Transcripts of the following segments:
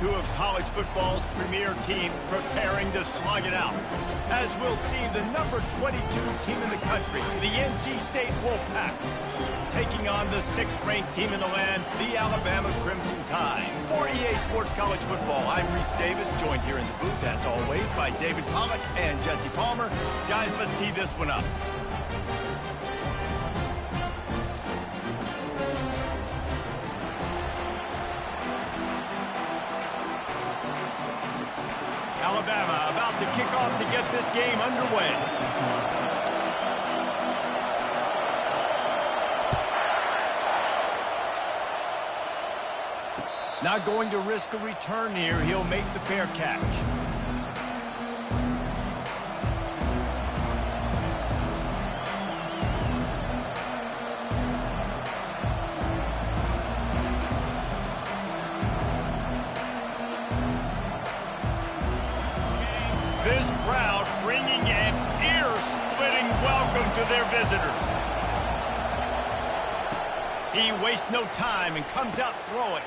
two of college football's premier teams preparing to slug it out. As we'll see, the number 22 team in the country, the NC State Wolfpack, taking on the 6th-ranked team in the land, the Alabama Crimson Tide. For EA Sports College Football, I'm Reese Davis, joined here in the booth, as always, by David Pollack and Jesse Palmer. Guys, let's tee this one up. Alabama about to kick off to get this game underway. Not going to risk a return here. He'll make the fair catch. This crowd bringing an ear-splitting welcome to their visitors. He wastes no time and comes out throwing.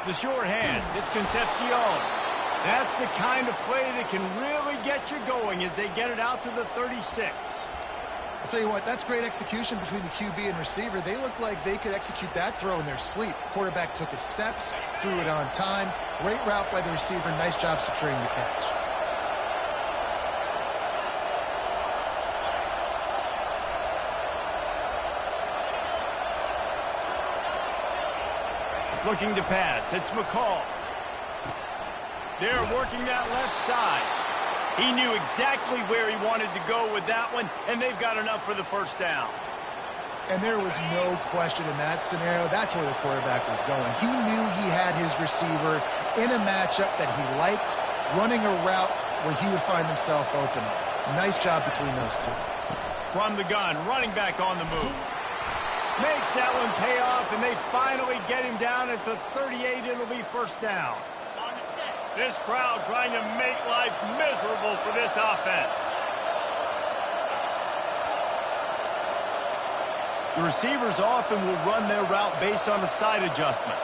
The sure hands, it's Concepcion. That's the kind of play that can really get you going as they get it out to the 36. I'll tell you what, that's great execution between the QB and receiver. They look like they could execute that throw in their sleep. Quarterback took his steps, threw it on time. Great route by the receiver. Nice job securing the catch. Looking to pass, it's McCall. They're working that left side. He knew exactly where he wanted to go with that one, and they've got enough for the first down. And there was no question in that scenario. That's where the quarterback was going. He knew he had his receiver in a matchup that he liked, running a route where he would find himself open. Nice job between those two. From the gun, running back on the move. Makes that one pay off, and they finally get him down at the 38. It'll be first down. This crowd trying to make life miserable for this offense. The receivers often will run their route based on a side adjustment.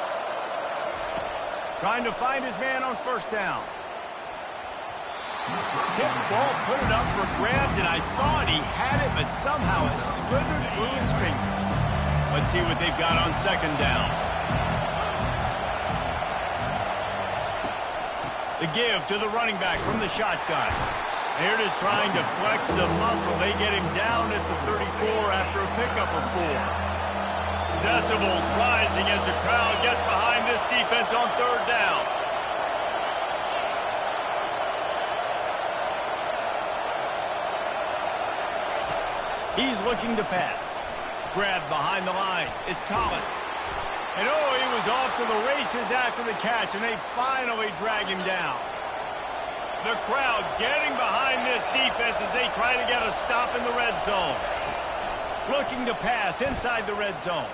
Trying to find his man on first down. Tip ball, put it up for grabs, and I thought he had it, but somehow it slithered through his fingers. Let's see what they've got on second down. The give to the running back from the shotgun. They're just trying to flex the muscle. They get him down at the 34 after a pickup of 4. Decibels rising as the crowd gets behind this defense on third down. He's looking to pass. Grab behind the line. It's Collins. And oh, he was off to the races after the catch, and they finally drag him down. The crowd getting behind this defense as they try to get a stop in the red zone. Looking to pass inside the red zone.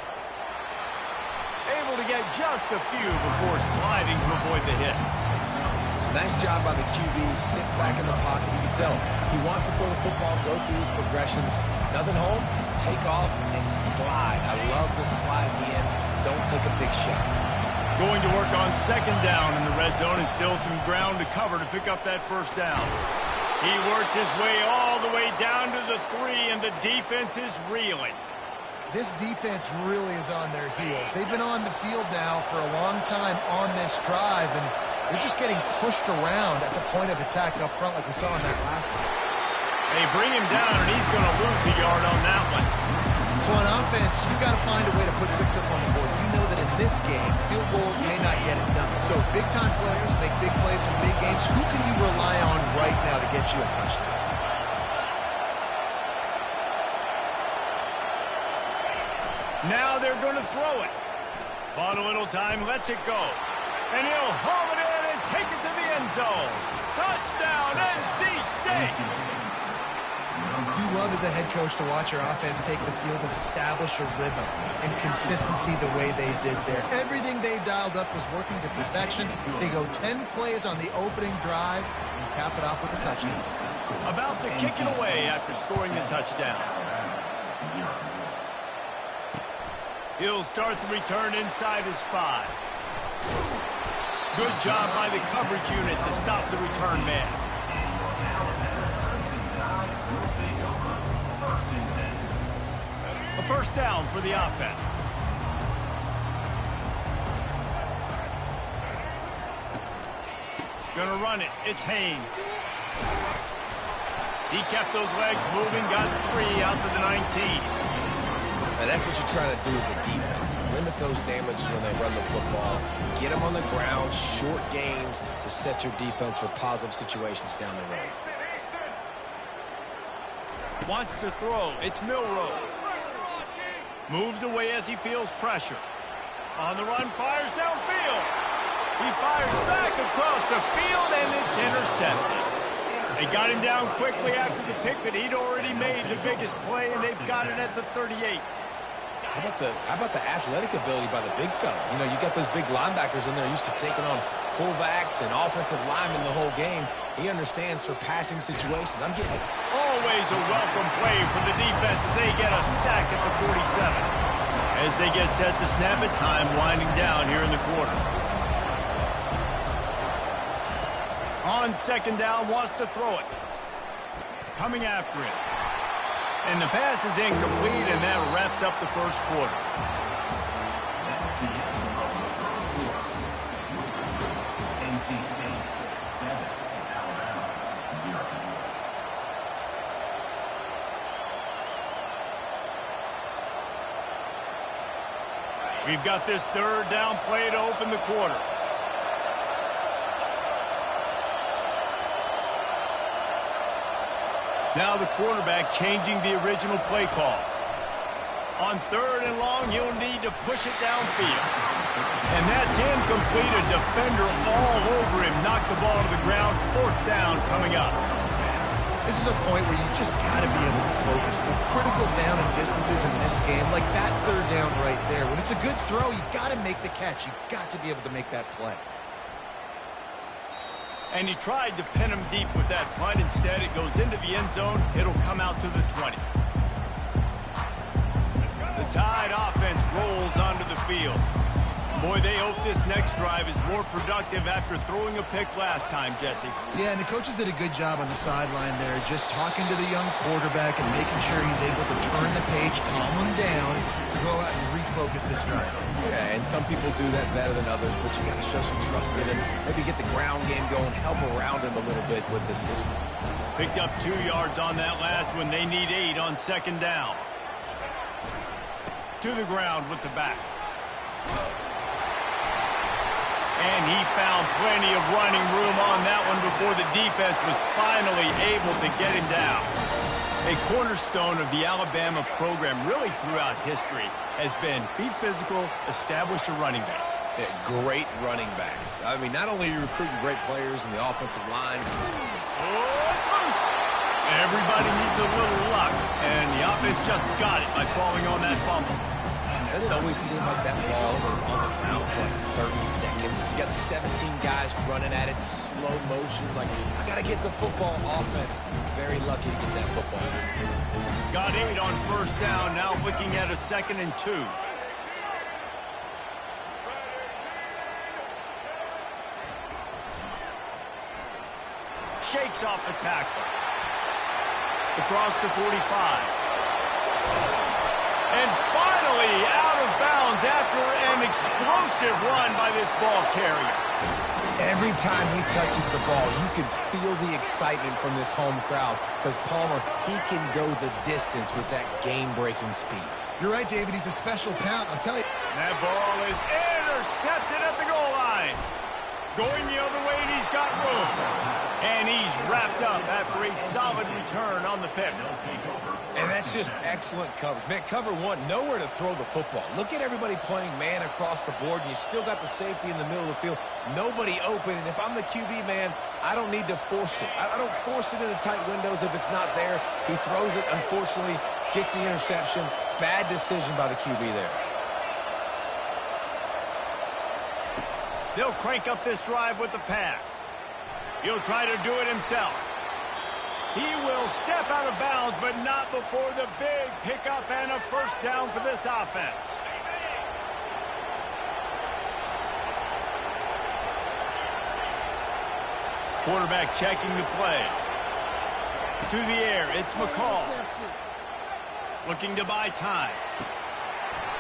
Able to get just a few before sliding to avoid the hits. Nice job by the QB. Sit back in the pocket. You can tell he wants to throw the football, go through his progressions. Nothing home, take off and slide. I love the slide at the end. Don't take a big shot. Going to work on second down in the red zone, and still some ground to cover to pick up that first down. He works his way all the way down to the 3, and the defense is reeling. This defense really is on their heels. They've been on the field now for a long time on this drive, and they're just getting pushed around at the point of attack up front like we saw in that last one. They bring him down, and he's going to lose a yard on that one. So on offense, you've got to find a way to put 6 up on the board. You know that in this game, field goals may not get it done. So big-time players make big plays in big games. Who can you rely on right now to get you a touchdown? Now they're going to throw it. Bought a little time, lets it go. And he'll haul it in and take it to the end zone. Touchdown, NC State! You love as a head coach to watch your offense take the field and establish a rhythm and consistency the way they did there. Everything they dialed up was working to perfection. They go 10 plays on the opening drive and cap it off with a touchdown. About to kick it away after scoring the touchdown. He'll start the return inside his 5. Good job by the coverage unit to stop the return man. A first down for the offense. Gonna run it. It's Haynes. He kept those legs moving, got 3 out to the 19. And that's what you're trying to do as a defense. Limit those damages when they run the football. Get them on the ground, short gains to set your defense for positive situations down the road. Wants to throw. It's Milroe. Moves away as he feels pressure. On the run, fires downfield. He fires back across the field, and it's intercepted. They got him down quickly after the pick, but he'd already made the biggest play, and they've got it at the 38. How about the athletic ability by the big fella? You know, you got those big linebackers in there used to taking on fullbacks and offensive linemen the whole game. He understands for passing situations. I'm getting it. Always a welcome play for the defense as they get a sack at the 47. As they get set to snap it, time winding down here in the quarter. On second down, wants to throw it. Coming after it. And the pass is incomplete, and that wraps up the first quarter. We've got this third down play to open the quarter. Now the quarterback changing the original play call. On third and long, he'll need to push it downfield. And that's incomplete. A defender all over him. Knocked the ball to the ground. Fourth down coming up. This is a point where you just got to be able to focus. The critical down and distances in this game, like that third down right there. When it's a good throw, you got to make the catch. You got to be able to make that play. And he tried to pin him deep with that punt. Instead, it goes into the end zone. It'll come out to the 20. The Tide offense rolls onto the field. Boy, they hope this next drive is more productive after throwing a pick last time, Jesse. Yeah, and the coaches did a good job on the sideline there, just talking to the young quarterback and making sure he's able to turn the page, calm him down, to go out and refocus this drive. Yeah, and some people do that better than others, but you got to show some trust in him. Maybe get the ground game going, help around him a little bit with the system. Picked up 2 yards on that last one. They need 8 on second down. To the ground with the back. And he found plenty of running room on that one before the defense was finally able to get him down. A cornerstone of the Alabama program really throughout history has been be physical, establish a running back. Yeah, great running backs. I mean, not only are you recruiting great players in the offensive line. Oh, it's loose. Everybody needs a little luck, and the offense just got it by falling on that fumble. Doesn't it always seem like that ball was on the ground for like 30 seconds? You got 17 guys running at it, slow motion. Like, I got to get the football. Offense, very lucky to get that football. Got 8 on first down, now looking at a 2nd and 2. Shakes off the tackle. Across the 45. And finally out of bounds after an explosive run by this ball carrier. Every time he touches the ball, you can feel the excitement from this home crowd because Palmer, he can go the distance with that game-breaking speed. You're right, David. He's a special talent, I'll tell you. That ball is intercepted at the goal line. Going the other way, and he's got room. And he's wrapped up after a solid return on the pick. And that's just excellent coverage. Man, cover one, nowhere to throw the football. Look at everybody playing man across the board, and you still got the safety in the middle of the field. Nobody open, and if I'm the QB, man, I don't need to force it. I don't force it into tight windows if it's not there. He throws it, unfortunately, gets the interception. Bad decision by the QB there. They'll crank up this drive with the pass. He'll try to do it himself. He will step out of bounds, but not before the big pickup and a first down for this offense. Quarterback checking the play. To the air, it's McCall. Looking to buy time.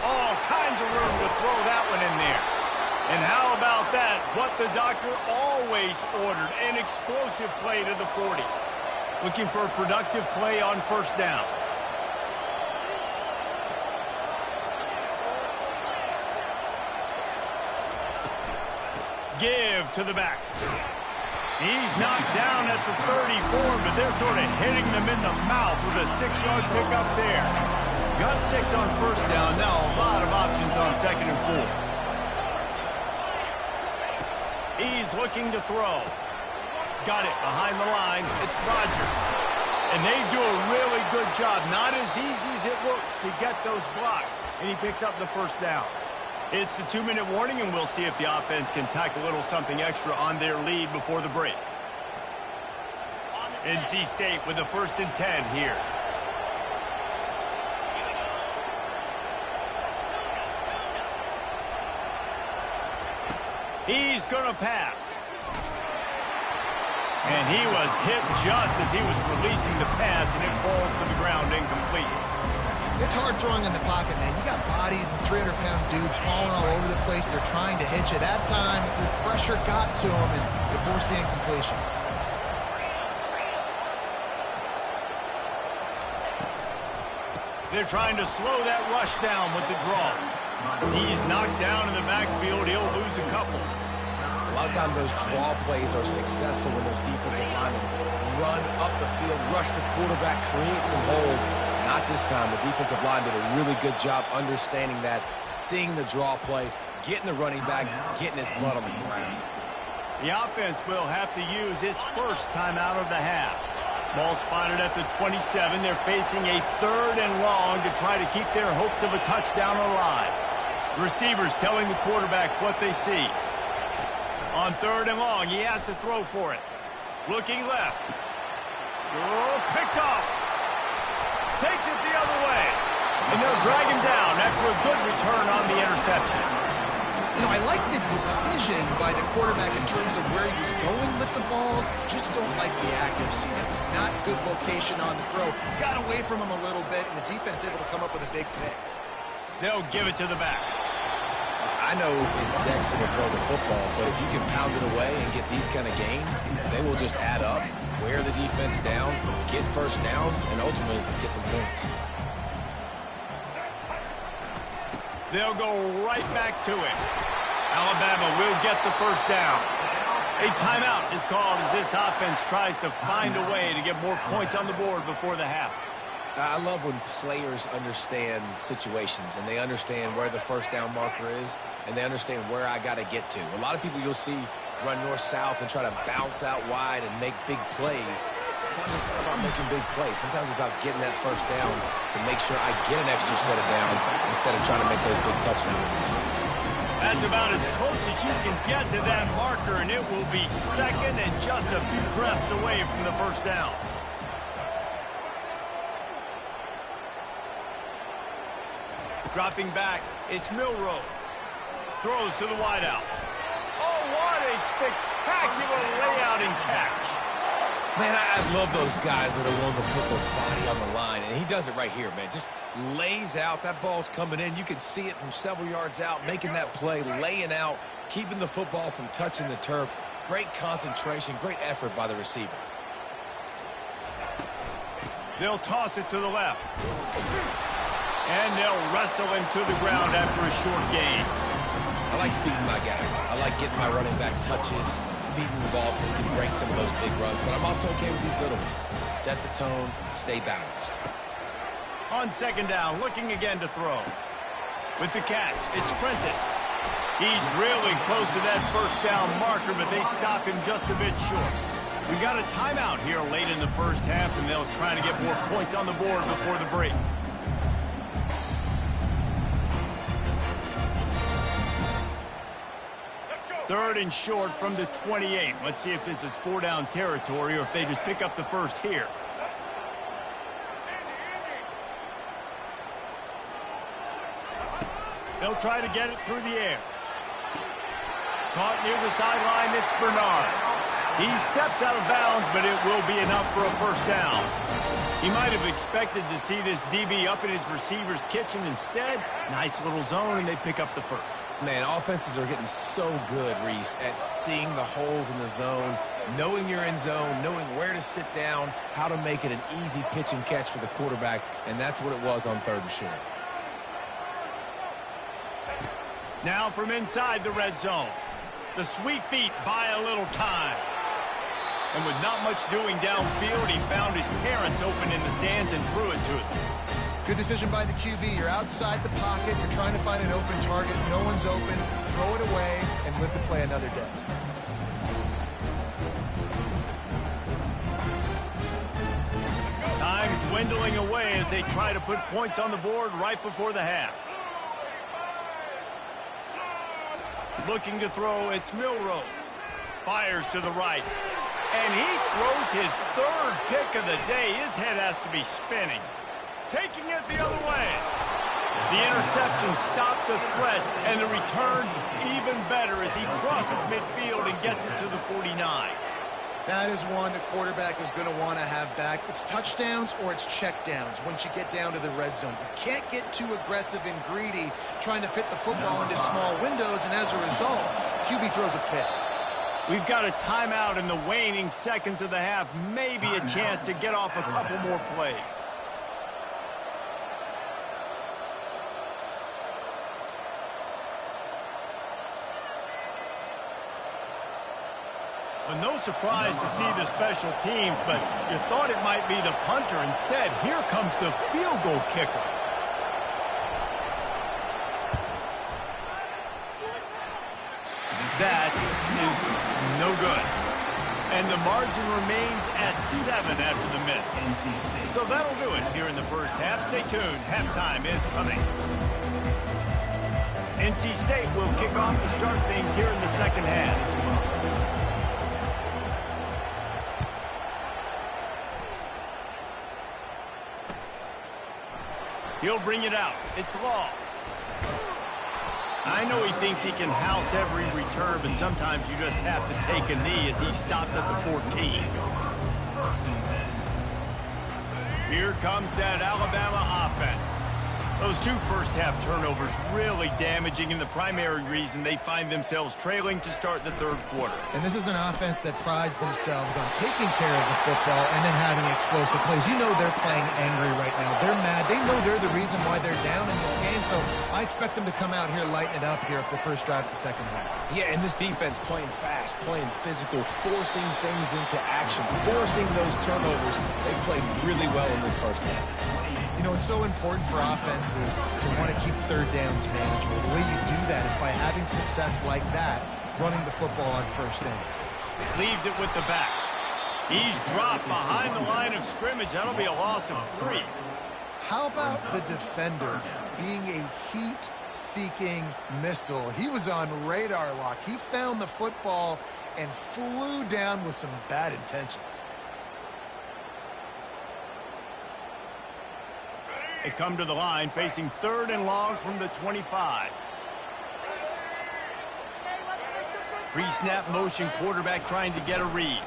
All kinds of room to throw that one in there. And how about that? What the doctor always ordered, an explosive play to the 40. Looking for a productive play on first down. Give to the back. He's knocked down at the 34, but they're sort of hitting them in the mouth with a 6-yard pickup there. Got 6 on first down. Now a lot of options on 2nd and 4. He's looking to throw. Got it behind the line. It's Rodgers. And they do a really good job. Not as easy as it looks to get those blocks. And he picks up the first down. It's the 2-minute warning, and we'll see if the offense can tack a little something extra on their lead before the break. NC State with the 1st and 10 here. He's going to pass. And he was hit just as he was releasing the pass, and it falls to the ground incomplete. It's hard throwing in the pocket, man. You got bodies and 300-pound dudes falling all over the place. They're trying to hit you. That time, the pressure got to him, and it forced the incompletion. They're trying to slow that rush down with the draw. He's knocked down in the backfield. He'll lose a couple. A lot of times those draw plays are successful when those defensive linemen run up the field, rush the quarterback, create some holes. Not this time. The defensive line did a really good job understanding that, seeing the draw play, getting the running back, getting his blood on the ground. The offense will have to use its first timeout of the half. Ball spotted at the 27. They're facing a 3rd and long to try to keep their hopes of a touchdown alive. Receivers telling the quarterback what they see. On 3rd and long, he has to throw for it. Looking left. Oh, picked off. Takes it the other way. And they'll drag him down after a good return on the interception. You know, I like the decision by the quarterback in terms of where he was going with the ball. Just don't like the accuracy. That was not good location on the throw. Got away from him a little bit, and the defense able to come up with a big pick. They'll give it to the back. I know it's sexy to throw the football, but if you can pound it away and get these kind of gains, they will just add up, wear the defense down, get first downs, and ultimately get some points. They'll go right back to it. Alabama will get the first down. A timeout is called as this offense tries to find a way to get more points on the board before the half. I love when players understand situations and they understand where the first down marker is and they understand where I got to get to. A lot of people you'll see run north-south and try to bounce out wide and make big plays. Sometimes it's not about making big plays. Sometimes it's about getting that first down to make sure I get an extra set of downs instead of trying to make those big touchdowns. That's about as close as you can get to that marker, and it will be 2nd and just a few breaths away from the first down. Dropping back, it's Milroe. Throws to the wideout. Oh, what a spectacular layout and catch. Man, I love those guys that are willing to put their body on the line, and he does it right here, man. Just lays out. That ball's coming in. You can see it from several yards out, making that play, laying out, keeping the football from touching the turf. Great concentration, great effort by the receiver. They'll toss it to the left. And they'll wrestle him to the ground after a short gain. I like feeding my guy. I like getting my running back touches, feeding the ball so he can break some of those big runs. But I'm also okay with these little ones. Set the tone, stay balanced. On 2nd down, looking again to throw. With the catch, it's Prentice. He's really close to that first down marker, but they stop him just a bit short. We got a timeout here late in the first half, and they'll try to get more points on the board before the break. 3rd and short from the 28. Let's see if this is 4-down territory or if they just pick up the first here. They'll try to get it through the air. Caught near the sideline, it's Bernard. He steps out of bounds, but it will be enough for a first down. He might have expected to see this DB up in his receiver's kitchen. Instead, nice little zone, and they pick up the first. Man, offenses are getting so good, Reese, at seeing the holes in the zone, knowing you're in zone, knowing where to sit down, how to make it an easy pitch and catch for the quarterback, and that's what it was on 3rd and short. Now from inside the red zone. The sweet feet buy a little time. And with not much doing downfield, he found his parents open in the stands and threw it to them. Good decision by the QB. You're outside the pocket. You're trying to find an open target. No one's open. Throw it away and live to play another day. Time dwindling away as they try to put points on the board right before the half. Looking to throw, it's Milroe. Fires to the right. And he throws his 3rd pick of the day. His head has to be spinning. Taking it the other way. The interception stopped the threat, and the return even better as he crosses midfield and gets it to the 49. That is one the quarterback is going to want to have back. It's touchdowns or it's checkdowns once you get down to the red zone. You can't get too aggressive and greedy trying to fit the football into small windows, and as a result, QB throws a pick. We've got a timeout in the waning seconds of the half. Maybe a chance to get off a couple more plays. Well, no surprise to see the special teams, but you thought it might be the punter. Instead, here comes the field goal kicker. That is no good. And the margin remains at 7 after the miss. So that'll do it here in the first half. Stay tuned. Halftime is coming. NC State will kick off to start things here in the second half. He'll bring it out. It's Law. I know he thinks he can house every return, but sometimes you just have to take a knee as he stopped at the 14. Here comes that Alabama offense. Those 2 first-half turnovers really damaging, and the primary reason they find themselves trailing to start the 3rd quarter. And this is an offense that prides themselves on taking care of the football and then having explosive plays. You know they're playing angry right now. They're mad. They know they're the reason why they're down in this game, so I expect them to come out here, lighten it up here for the first drive of the second half. Yeah, and this defense playing fast, playing physical, forcing things into action, forcing those turnovers. They played really well in this first half. You know, it's so important for offenses to want to keep 3rd downs manageable. The way you do that is by having success like that, running the football on 1st down. Leaves it with the back. He's dropped behind the line of scrimmage. That'll be a loss of 3. How about the defender being a heat-seeking missile? He was on radar lock. He found the football and flew down with some bad intentions. They come to the line facing 3rd and long from the 25. Pre-snap motion quarterback trying to get a read.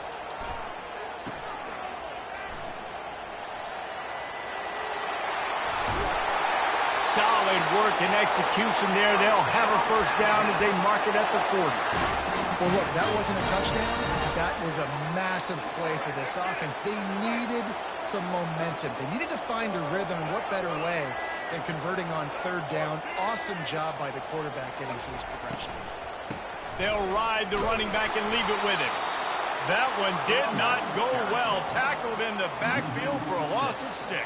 Solid work and execution there. They'll have a first down as they mark it at the 40. Well, look, that wasn't a touchdown. That was a massive play for this offense. They needed some momentum. They needed to find a rhythm, and what better way than converting on 3rd down. Awesome job by the quarterback getting through his progression. They'll ride the running back and leave it with him. That one did not go well. Tackled in the backfield for a loss of 6.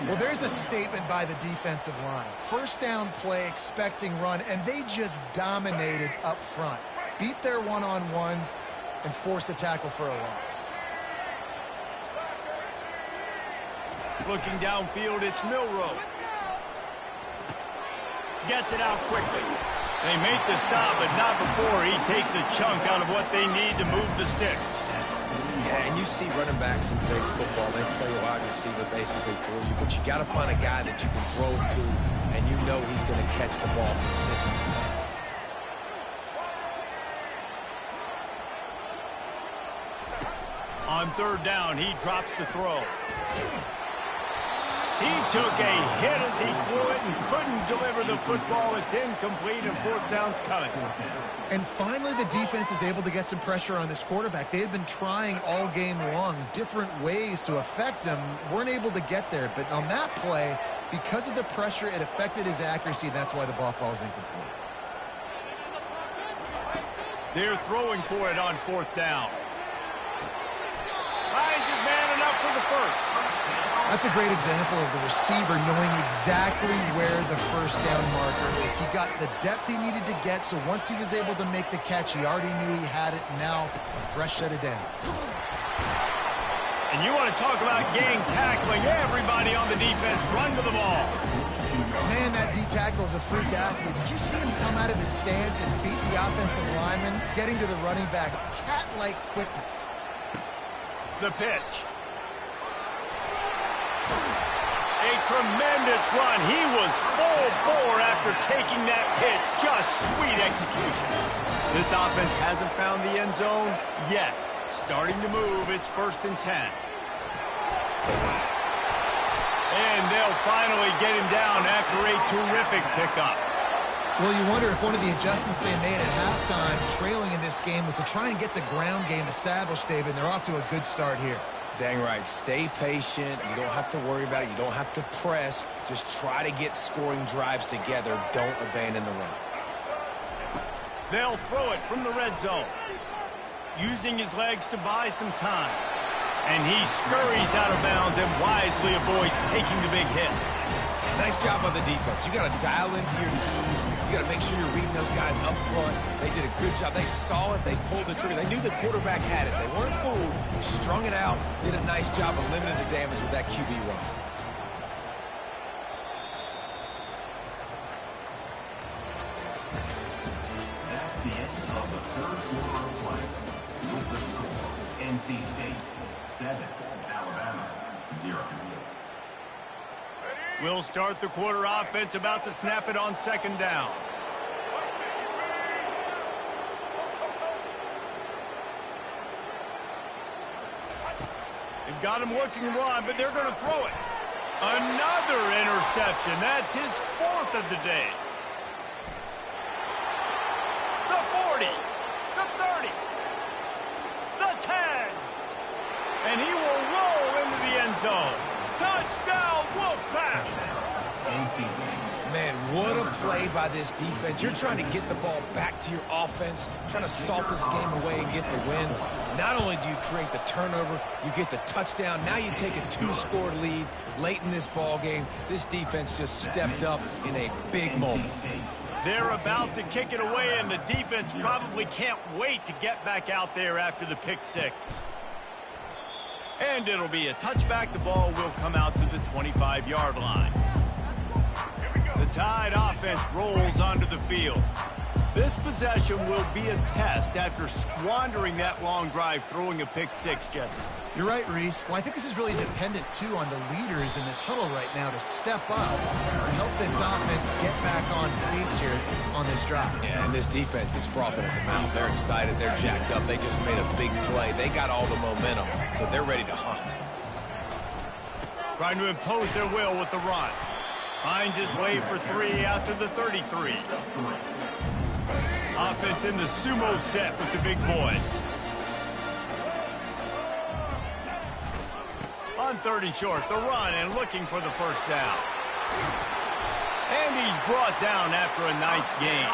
Well, there's a statement by the defensive line. First down play, expecting run, and they just dominated up front. Beat their one-on-ones and force a tackle for a loss. Looking downfield, it's Milroe. Gets it out quickly. They make the stop, but not before he takes a chunk out of what they need to move the sticks. Yeah, and you see running backs in today's football, they play wide receiver basically for you, but you got to find a guy that you can throw it to, and you know he's going to catch the ball consistently. On third down, he drops the throw. He took a hit as he threw it and couldn't deliver the football. It's incomplete, and fourth down's coming. And finally, the defense is able to get some pressure on this quarterback. They had been trying all game long, different ways to affect him. Weren't able to get there. But on that play, because of the pressure, it affected his accuracy, and that's why the ball falls incomplete. They're throwing for it on fourth down. Hines is man enough for the first. That's a great example of the receiver knowing exactly where the first down marker is. He got the depth he needed to get, so once he was able to make the catch, he already knew he had it. Now, a fresh set of downs. And you want to talk about gang tackling. Everybody on the defense run to the ball. Man, that D-tackle is a freak athlete. Did you see him come out of his stance and beat the offensive lineman, getting to the running back? Cat-like quickness. The pitch. A tremendous run. He was full bore after taking that pitch. Just sweet execution. This offense hasn't found the end zone yet. Starting to move. It's 1st and 10. And they'll finally get him down after a terrific pickup. Well, you wonder if one of the adjustments they made at halftime, trailing in this game, was to try and get the ground game established, David. They're off to a good start here. Dang right. Stay patient. You don't have to worry about it. You don't have to press. Just try to get scoring drives together. Don't abandon the run. They'll throw it from the red zone. Using his legs to buy some time. And he scurries out of bounds and wisely avoids taking the big hit. Nice job on the defense. You got to dial into your keys. You got to make sure you're reading those guys up front. They did a good job. They saw it. They pulled the trigger. They knew the quarterback had it. They weren't fooled. Strung it out. Did a nice job of limiting the damage with that QB run. That's the end of the third quarter of play. With the score, NC State 7, Alabama 0. We'll start the quarter offense, about to snap it on 2nd down. They've got him looking to run, but they're going to throw it. Another interception. That's his 4th of the day. The 40, the 30, the 10. And he will roll into the end zone. Touchdown, Wolfpack! Man, what a play by this defense. You're trying to get the ball back to your offense, trying to salt this game away and get the win. Not only do you create the turnover, you get the touchdown. Now you take a 2-score lead late in this ball game. This defense just stepped up in a big moment. They're about to kick it away, and the defense probably can't wait to get back out there after the pick 6. And it'll be a touchback. The ball will come out to the 25-yard line. The Tide offense rolls onto the field. This possession will be a test after squandering that long drive, throwing a pick 6, Jesse. You're right, Reese. Well, I think this is really dependent, too, on the leaders in this huddle right now to step up and help this offense get back on pace here on this drive. Yeah, and this defense is frothing at the mouth. They're excited. They're jacked up. They just made a big play. They got all the momentum, so they're ready to hunt. Trying to impose their will with the run. Finds his way for 3 out to the 33. Offense in the sumo set with the big boys. On 3rd and short, the run and looking for the first down. And he's brought down after a nice gain.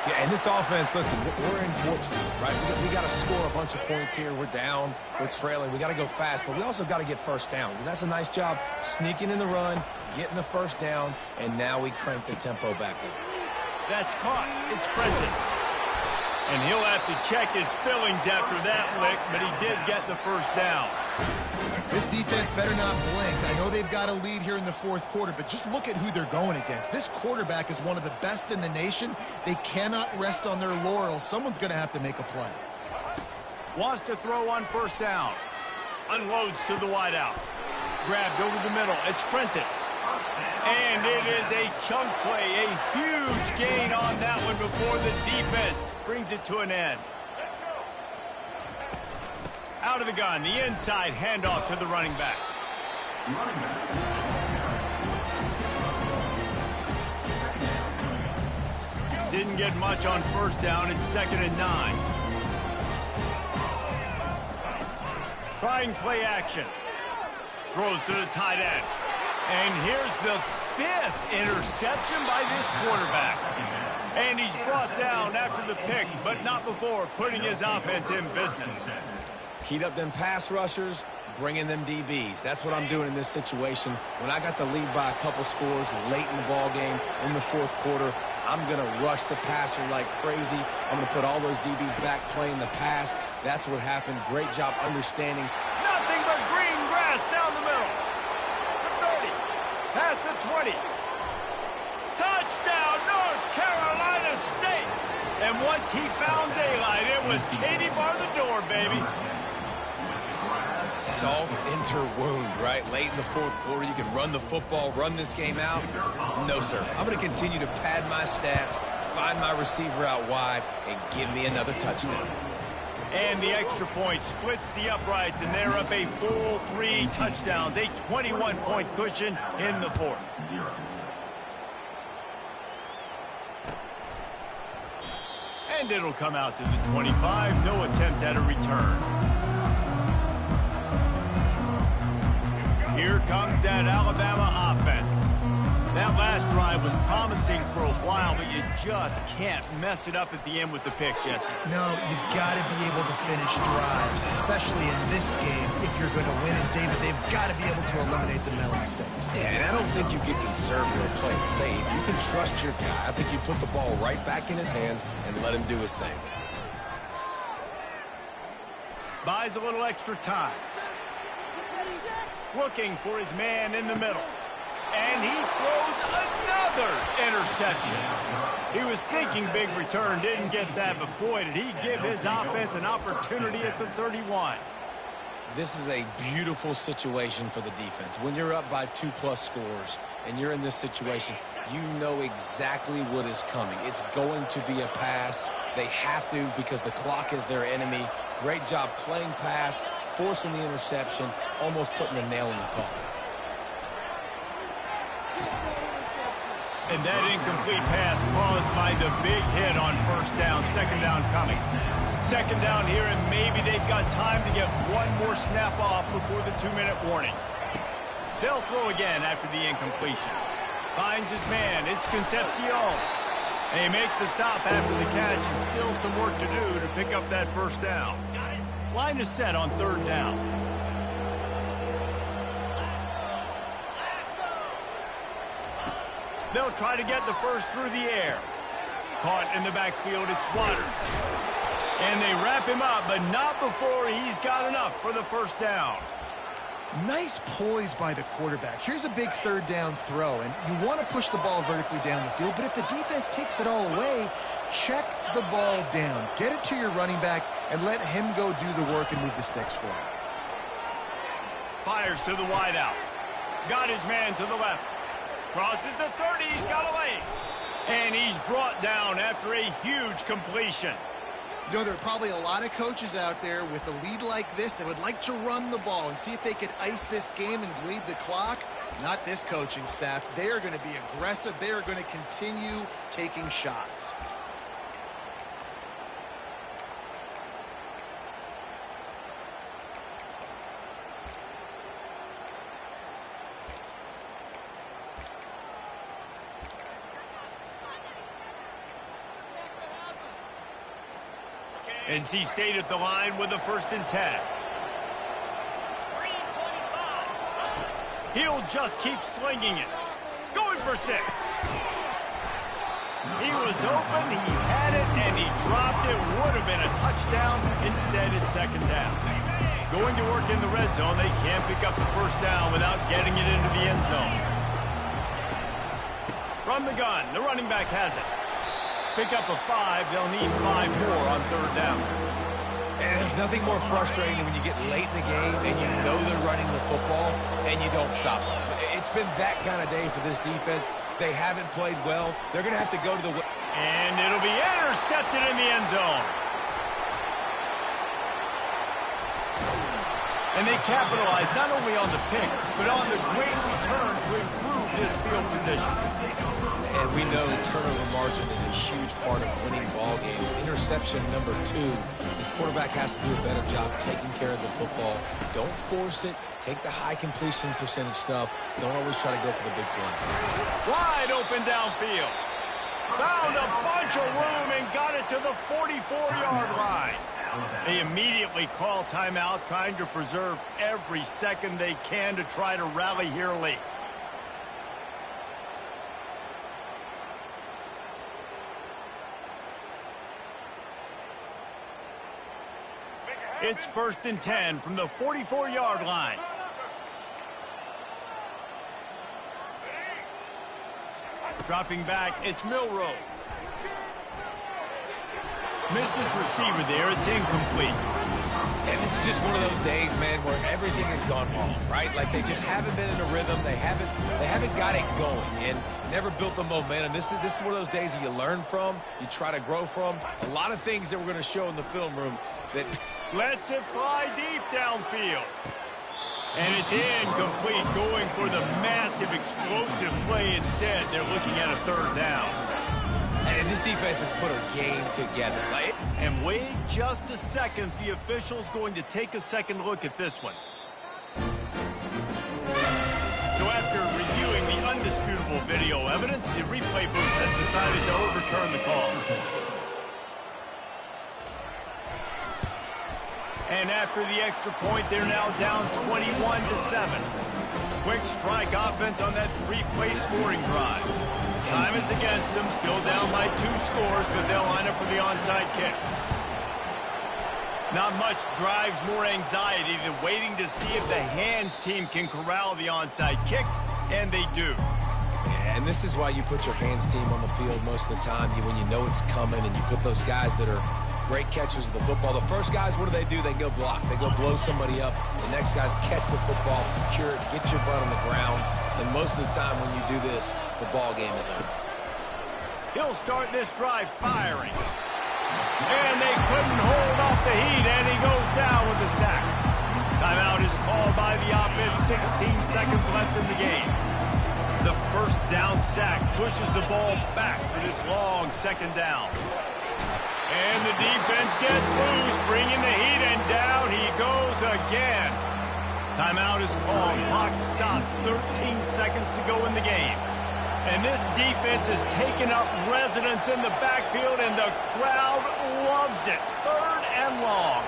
Yeah, and this offense, listen, we're in fortunate, right? We got to score a bunch of points here. We're down. We're trailing. We got to go fast, but we also got to get first downs. And that's a nice job sneaking in the run, getting the first down, and now we crank the tempo back up. That's caught. It's Prentice. And he'll have to check his fillings after that lick, but he did get the first down. This defense better not blink. I know they've got a lead here in the 4th quarter, but just look at who they're going against. This quarterback is one of the best in the nation. They cannot rest on their laurels. Someone's going to have to make a play. Wants to throw on first down. Unloads to the wideout. Grabbed over the middle. It's Prentice. And it is a chunk play. A huge gain on that one before the defense brings it to an end. Out out of the gun. The inside handoff to the running back. Didn't get much on first down. It's 2nd and 9. Trying play action. Throws to the tight end. And here's the 5th interception by this quarterback. And he's brought down after the pick, but not before putting his offense in business. Keyed up them pass rushers, bringing them DBs. That's what I'm doing in this situation. When I got the lead by a couple scores late in the ball game in the 4th quarter, I'm going to rush the passer like crazy. I'm going to put all those DBs back playing the pass. That's what happened. Great job understanding. Nothing but green grass down the middle. The 30. Past the 20. Touchdown, North Carolina State. And once he found daylight, it was Katie bar the door, baby. Salt into her wound, right? Late in the 4th quarter, you can run the football, run this game out. No, sir. I'm going to continue to pad my stats, find my receiver out wide, and give me another touchdown. And the extra point splits the uprights, and they're up a full 3 touchdowns, a 21-point cushion in the 4th. And it'll come out to the 25. No attempt at a return. Here comes that Alabama offense. That last drive was promising for a while, but you just can't mess it up at the end with the pick, Jesse. No, you've got to be able to finish drives, especially in this game. If you're going to win, and David, they've got to be able to eliminate the mental mistakes. Yeah, and I don't think you get conservative or play it safe. You can trust your guy. I think you put the ball right back in his hands and let him do his thing. Buys a little extra time. Looking for his man in the middle. And he throws another interception. He was thinking big return, didn't get that, but boy, did he give his offense an opportunity at the 31. This is a beautiful situation for the defense. When you're up by 2+ scores and you're in this situation, you know exactly what is coming. It's going to be a pass. They have to because the clock is their enemy. Great job playing pass, forcing the interception, almost putting a nail in the coffin. And that incomplete pass caused by the big hit on first down. 2nd down coming. 2nd down here, and maybe they've got time to get one more snap off before the 2-minute warning. They'll throw again after the incompletion. Finds his man. It's Concepcion. They make the stop after the catch, and still some work to do to pick up that first down. Line is set on 3rd down. They'll try to get the first through the air. Caught in the backfield, it's Waters. And they wrap him up, but not before he's got enough for the first down. Nice poise by the quarterback. Here's a big 3rd down throw, and you want to push the ball vertically down the field, but if the defense takes it all away, check the ball down. Get it to your running back and let him go do the work and move the sticks for him. Fires to the wideout. Got his man to the left. Crosses the 30, he's got away. And he's brought down after a huge completion. You know, there are probably a lot of coaches out there with a lead like this that would like to run the ball and see if they could ice this game and bleed the clock. Not this coaching staff. They are going to be aggressive. They are going to continue taking shots. NC State at the line with a 1st and 10. He'll just keep slinging it. Going for 6. He was open, he had it, and he dropped it. Would have been a touchdown. Instead, it's 2nd down. Going to work in the red zone. They can't pick up the first down without getting it into the end zone. From the gun, the running back has it. Pick up a 5. They'll need 5 more on 3rd down. And there's nothing more frustrating than when you get late in the game and you know they're running the football and you don't stop them. It's been that kind of day for this defense. They haven't played well. They're going to have to go to the... And it'll be intercepted in the end zone. And they capitalized not only on the pick, but on the great return to improve this field position. And we know turnover margin is a huge part of winning ball games. Interception number 2. This quarterback has to do a better job taking care of the football. Don't force it. Take the high completion percentage stuff. Don't always try to go for the big play. Wide open downfield. Found a bunch of room and got it to the 44-yard line. They immediately call timeout, trying to preserve every second they can to try to rally here late. It's 1st and 10 from the 44-yard line. Dropping back, it's Milroe. Missed his receiver there. It's incomplete. And this is just one of those days, man, where everything has gone wrong, right? Like they just haven't been in a rhythm. They haven't got it going and never built the momentum. This is one of those days that you learn from, you try to grow from. A lot of things that we're going to show in the film room that lets it fly deep downfield. And it's incomplete, going for the massive explosive play instead. They're looking at a 3rd down. And this defense has put a game together. Right? And wait just a second. The official's going to take a second look at this one. So after reviewing the undisputable video evidence, the replay booth has decided to overturn the call. And after the extra point, they're now down 21-7. Quick strike offense on that 3-play scoring drive. Time is against them, still down by 2 scores, but they'll line up for the onside kick. Not much drives more anxiety than waiting to see if the hands team can corral the onside kick, and they do. Yeah, and this is why you put your hands team on the field most of the time, when you know it's coming, and you put those guys that are great catchers of the football. The first guys, what do? They go block. They go blow somebody up. The next guys catch the football, secure it, get your butt on the ground. And most of the time when you do this, the ball game is over. He'll start this drive firing. And they couldn't hold off the heat, and he goes down with the sack. Timeout is called by the offense, 16 seconds left in the game. The 1st down sack pushes the ball back for this long 2nd down. And the defense gets loose, bringing the heat, and down he goes again. Timeout is called. Clock stops. 13 seconds to go in the game. And this defense has taken up residence in the backfield, and the crowd loves it. 3rd and long.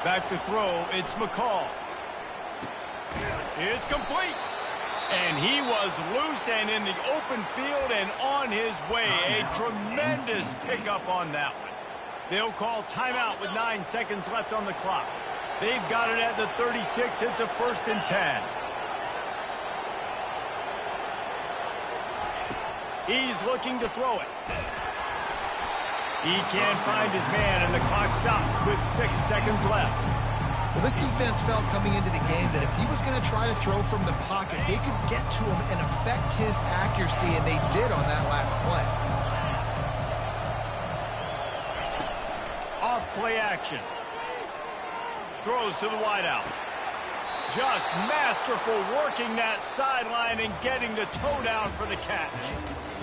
Back to throw. It's McCall. It's complete. And he was loose and in the open field and on his way. A tremendous pickup on that one. They'll call timeout with 9 seconds left on the clock. They've got it at the 36. It's a 1st and 10. He's looking to throw it. He can't find his man, and the clock stops with 6 seconds left. Well, this defense felt coming into the game that if he was going to try to throw from the pocket, they could get to him and affect his accuracy, and they did on that last play. Off play action. Throws to the wideout. Just masterful working that sideline and getting the toe down for the catch.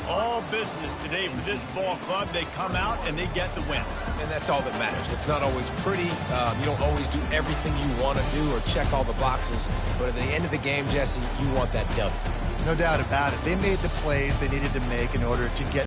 All business today for this ball club. They come out and they get the win. And that's all that matters. It's not always pretty. You don't always do everything you want to do or check all the boxes. But at the end of the game, Jesse, you want that W. No doubt about it. They made the plays they needed to make in order to get